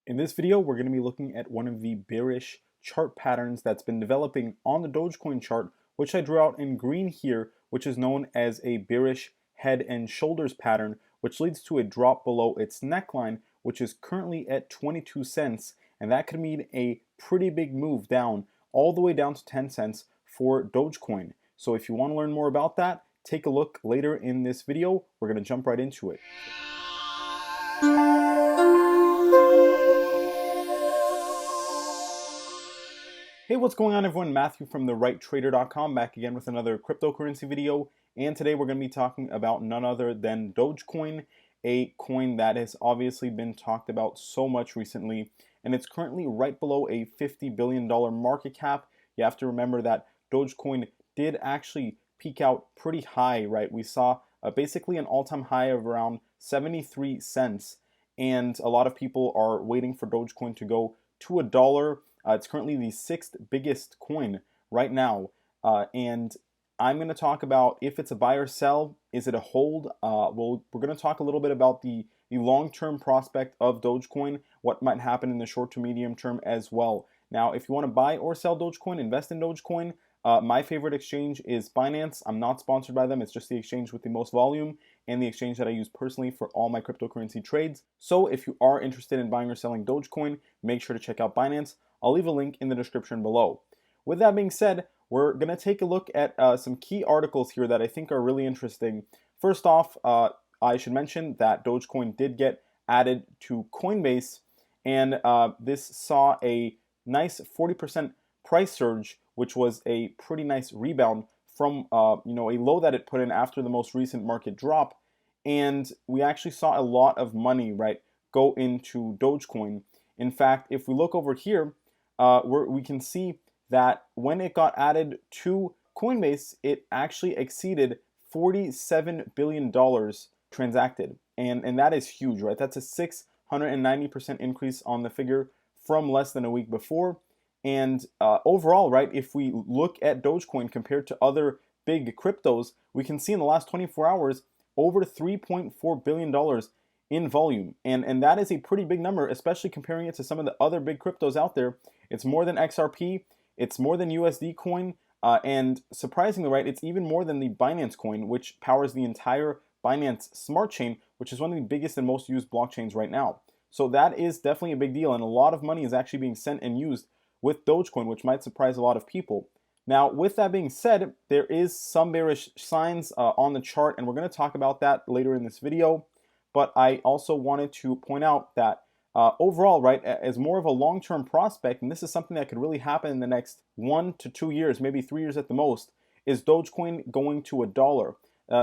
In this video, we're going to be looking at one of the bearish chart patterns that's been developing on the Dogecoin chart, which I drew out in green here, which is known as a bearish head and shoulders pattern, which leads to a drop below its neckline, which is currently at 22 cents. And that could mean a pretty big move down, all the way down to 10 cents for Dogecoin. So if you want to learn more about that, take a look later in this video. We're going to jump right into it. Hey, what's going on everyone? Matthew from therighttrader.com back again with another cryptocurrency video. And today we're going to be talking about none other than Dogecoin, a coin that has obviously been talked about so much recently. And it's currently right below a $50 billion market cap. You have to remember that Dogecoin did actually peak out pretty high, right? We saw basically an all-time high of around 73 cents. And a lot of people are waiting for Dogecoin to go to $1. It's currently the sixth biggest coin right now, and I'm going to talk about if it's a buy or sell, is it a hold? We're going to talk a little bit about the long-term prospect of Dogecoin, what might happen in the short to medium term as well. Now, if you want to buy or sell Dogecoin, invest in Dogecoin, my favorite exchange is Binance. I'm not sponsored by them. It's just the exchange with the most volume and the exchange that I use personally for all my cryptocurrency trades. So if you are interested in buying or selling Dogecoin, make sure to check out Binance. I'll leave a link in the description below. With that being said, we're going to take a look at some key articles here that I think are really interesting. First off, I should mention that Dogecoin did get added to Coinbase, and this saw a nice 40% price surge, which was a pretty nice rebound from a low that it put in after the most recent market drop. And we actually saw a lot of money, right, go into Dogecoin. In fact, if we look over here, we can see that when it got added to Coinbase, it actually exceeded $47 billion transacted. And that is huge, right? That's a 690% increase on the figure from less than a week before. And overall, right, if we look at Dogecoin compared to other big cryptos, we can see in the last 24 hours over $3.4 billion in volume. And that is a pretty big number, especially comparing it to some of the other big cryptos out there. It's more than XRP, it's more than USD coin, and surprisingly, right, it's even more than the Binance coin, which powers the entire Binance Smart Chain, which is one of the biggest and most used blockchains right now. So that is definitely a big deal, and a lot of money is actually being sent and used with Dogecoin, which might surprise a lot of people. Now, with that being said, there is some bearish signs on the chart, and we're going to talk about that later in this video. But I also wanted to point out that overall, right, as more of a long-term prospect, and this is something that could really happen in the next 1 to 2 years, maybe 3 years at the most, is Dogecoin going to $1?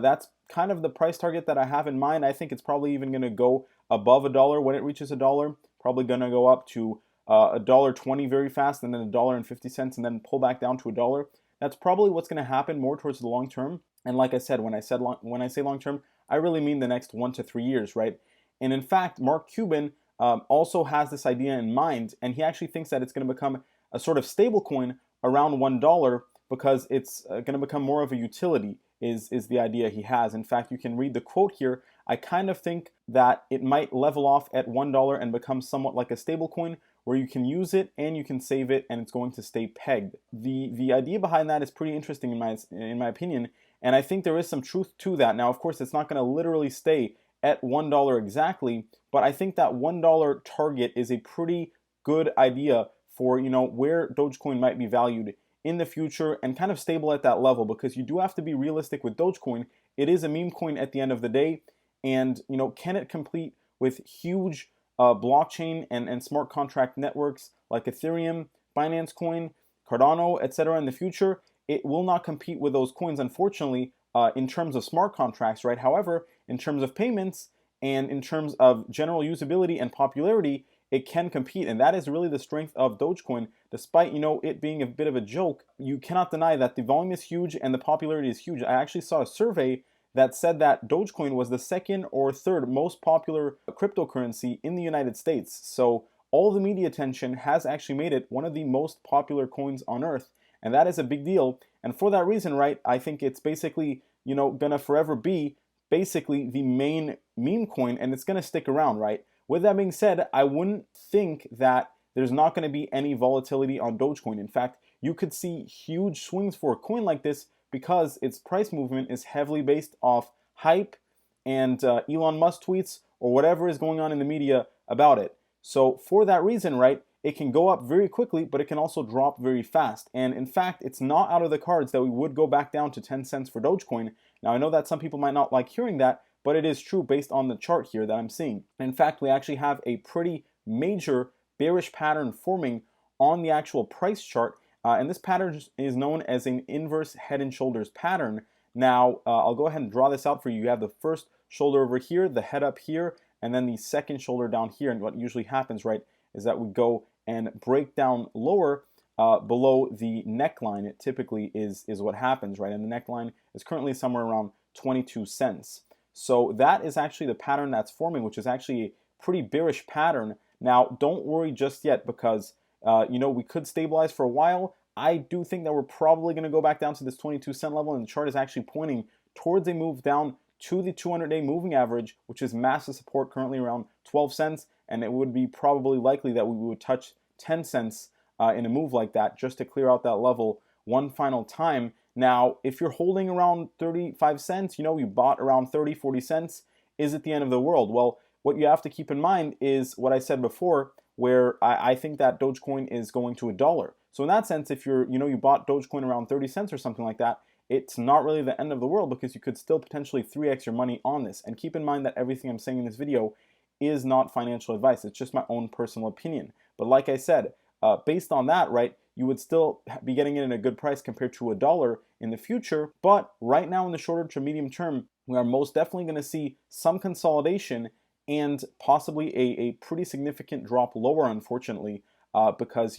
That's kind of the price target that I have in mind. I think it's probably even going to go above $1 when it reaches $1. Probably going to go up to $1.20 very fast, and then $1.50, and then pull back down to $1. That's probably what's going to happen more towards the long term. And like I said, when I say long term, I really mean the next 1 to 3 years, right? And in fact, Mark Cuban also has this idea in mind, and he actually thinks that it's going to become a sort of stable coin around $1 because it's going to become more of a utility, is the idea he has. In fact, you can read the quote here. I kind of think that it might level off at $1 and become somewhat like a stable coin where you can use it and you can save it and it's going to stay pegged. The idea behind that is pretty interesting in my opinion, and I think there is some truth to that. Now, of course, it's not going to literally stay at $1 exactly, but I think that $1 target is a pretty good idea for where Dogecoin might be valued in the future and kind of stable at that level, because you do have to be realistic with Dogecoin. It is a meme coin at the end of the day, and can it compete with huge blockchain and smart contract networks like Ethereum, Binance Coin, Cardano, etc. in the future? It will not compete with those coins, unfortunately, in terms of smart contracts, right? However, in terms of payments and in terms of general usability and popularity, it can compete, and that is really the strength of Dogecoin. Despite it being a bit of a joke, you cannot deny that the volume is huge and the popularity is huge. I actually saw a survey that said that Dogecoin was the second or third most popular cryptocurrency in the United States. So all the media attention has actually made it one of the most popular coins on earth, and that is a big deal. And for that reason, right, I think it's basically gonna forever be basically the main meme coin, and it's gonna stick around, right? with that being said, I wouldn't think that there's not going to be any volatility on Dogecoin. In fact, you could see huge swings for a coin like this because its price movement is heavily based off hype and Elon Musk tweets or whatever is going on in the media about it. So for that reason, right, it can go up very quickly, but it can also drop very fast. And in fact, it's not out of the cards that we would go back down to 10 cents for Dogecoin. Now, I know that some people might not like hearing that, but it is true based on the chart here that I'm seeing. In fact, we actually have a pretty major bearish pattern forming on the actual price chart. And this pattern is known as an inverse head and shoulders pattern. Now, I'll go ahead and draw this out for you. You have the first shoulder over here, the head up here, and then the second shoulder down here. And what usually happens, right, is that we go and break down lower below the neckline. It typically is what happens, right? And the neckline is currently somewhere around 22 cents. So that is actually the pattern that's forming, which is actually a pretty bearish pattern. Now, don't worry just yet because, we could stabilize for a while. I do think that we're probably going to go back down to this 22 cent level, and the chart is actually pointing towards a move down to the 200-day moving average, which is massive support currently around 12 cents, and it would be probably likely that we would touch 10 cents in a move like that just to clear out that level one final time. Now, if you're holding around 35 cents, you bought around 30, 40 cents, is it the end of the world? Well, what you have to keep in mind is what I said before, where I think that Dogecoin is going to $1. So in that sense, if you bought Dogecoin around 30 cents or something like that, it's not really the end of the world because you could still potentially 3x your money on this. And keep in mind that everything I'm saying in this video is not financial advice. It's just my own personal opinion. But like I said, based on that, right, you would still be getting it in a good price compared to $1 in the future. But right now in the shorter to medium term, we are most definitely going to see some consolidation and possibly a pretty significant drop lower, unfortunately, because,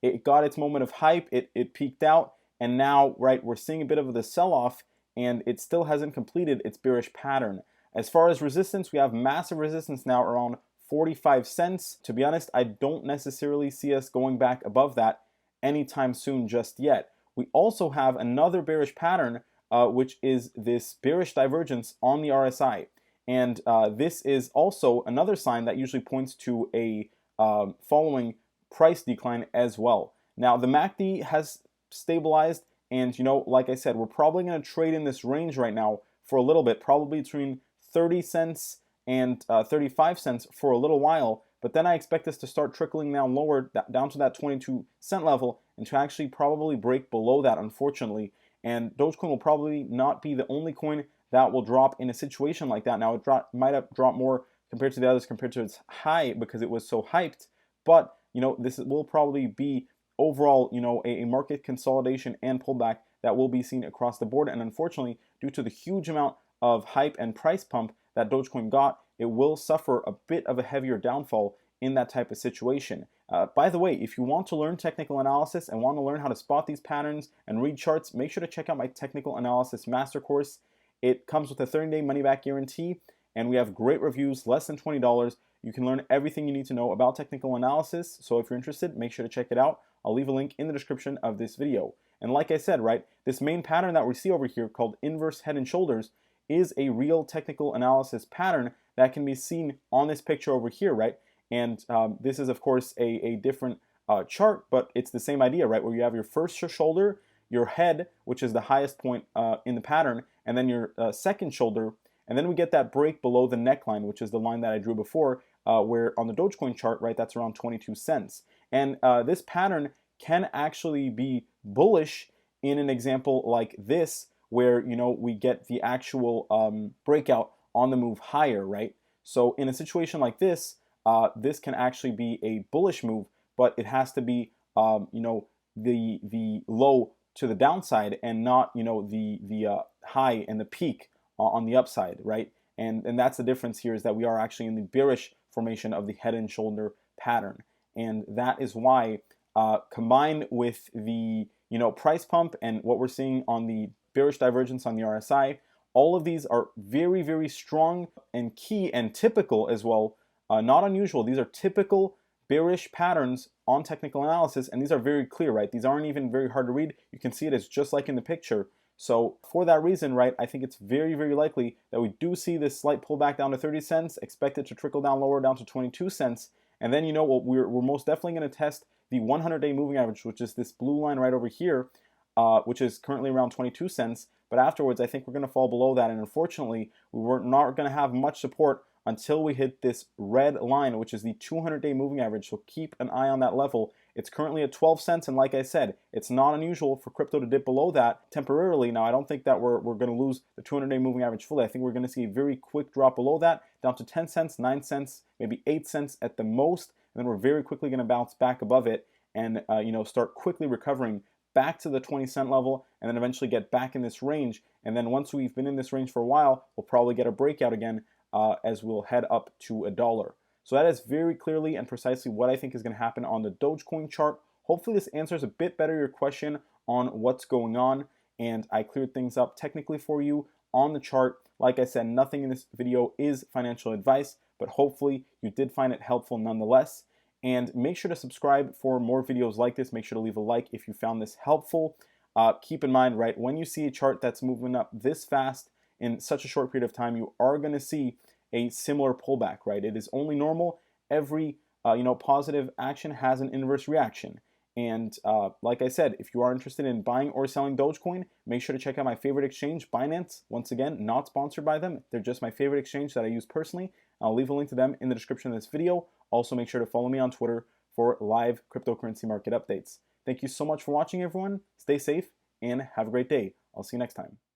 it got its moment of hype, it peaked out, and now, right, we're seeing a bit of the sell-off, and it still hasn't completed its bearish pattern. As far as resistance, we have massive resistance now around 45 cents. To be honest, I don't necessarily see us going back above that anytime soon just yet. We also have another bearish pattern, which is this bearish divergence on the RSI. And this is also another sign that usually points to a following price decline as well. Now, the MACD has stabilized, and like I said, we're probably going to trade in this range right now for a little bit, probably between 30 cents and 35 cents for a little while. But then I expect this to start trickling down lower, down to that 22 cent level, and to actually probably break below that, unfortunately. And Dogecoin will probably not be the only coin that will drop in a situation like that. Now, it might have dropped more compared to the others, compared to its high because it was so hyped. But, this will probably be overall, a market consolidation and pullback that will be seen across the board. And unfortunately, due to the huge amount of hype and price pump that Dogecoin got, it will suffer a bit of a heavier downfall in that type of situation. By the way, if you want to learn technical analysis and want to learn how to spot these patterns and read charts, make sure to check out my technical analysis master course. It comes with a 30-day money-back guarantee, and we have great reviews, less than $20. You can learn everything you need to know about technical analysis. So if you're interested, make sure to check it out. I'll leave a link in the description of this video. And like I said, right, this main pattern that we see over here called inverse head and shoulders is a real technical analysis pattern that can be seen on this picture over here, right? And this is, of course, a different chart, but it's the same idea, right? Where you have your first shoulder, your head, which is the highest point in the pattern, and then your second shoulder, and then we get that break below the neckline, which is the line that I drew before, where on the Dogecoin chart, right, that's around 22 cents. And this pattern can actually be bullish in an example like this, where we get the actual breakout on the move higher, right? So in a situation like this, this can actually be a bullish move, but it has to be the low to the downside and not the high and the peak on the upside, right? And that's the difference here, is that we are actually in the bearish formation of the head and shoulder pattern, and that is why combined with the price pump and what we're seeing on the bearish divergence on the RSI, all of these are very, very strong and key and typical as well, not unusual. These are typical bearish patterns on technical analysis, and these are very clear, right? These aren't even very hard to read. You can see it as just like in the picture. So for that reason, right, I think it's very, very likely that we do see this slight pullback down to 30 cents, expect it to trickle down lower down to 22 cents. And then, what we're most definitely going to test the 100-day moving average, which is this blue line right over here, which is currently around 22 cents. But afterwards, I think we're going to fall below that. And unfortunately, we're not going to have much support until we hit this red line, which is the 200-day moving average. So keep an eye on that level. It's currently at 12 cents, and like I said, it's not unusual for crypto to dip below that temporarily. Now, I don't think that we're going to lose the 200-day moving average fully. I think we're going to see a very quick drop below that, down to 10 cents, 9 cents, maybe 8 cents at the most, and then we're very quickly going to bounce back above it and start quickly recovering back to the 20-cent level, and then eventually get back in this range. And then once we've been in this range for a while, we'll probably get a breakout again as we'll head up to $1. So that is very clearly and precisely what I think is going to happen on the Dogecoin chart. Hopefully this answers a bit better your question on what's going on, and I cleared things up technically for you on the chart. Like I said, nothing in this video is financial advice, but hopefully you did find it helpful nonetheless. And make sure to subscribe for more videos like this. Make sure to leave a like if you found this helpful. Keep in mind, right, when you see a chart that's moving up this fast in such a short period of time, you are going to see a similar pullback, right? It is only normal. Every positive action has an inverse reaction. And like I said, if you are interested in buying or selling Dogecoin, make sure to check out my favorite exchange, Binance. Once again, not sponsored by them. They're just my favorite exchange that I use personally. I'll leave a link to them in the description of this video. Also, make sure to follow me on Twitter for live cryptocurrency market updates. Thank you so much for watching, everyone. Stay safe and have a great day. I'll see you next time.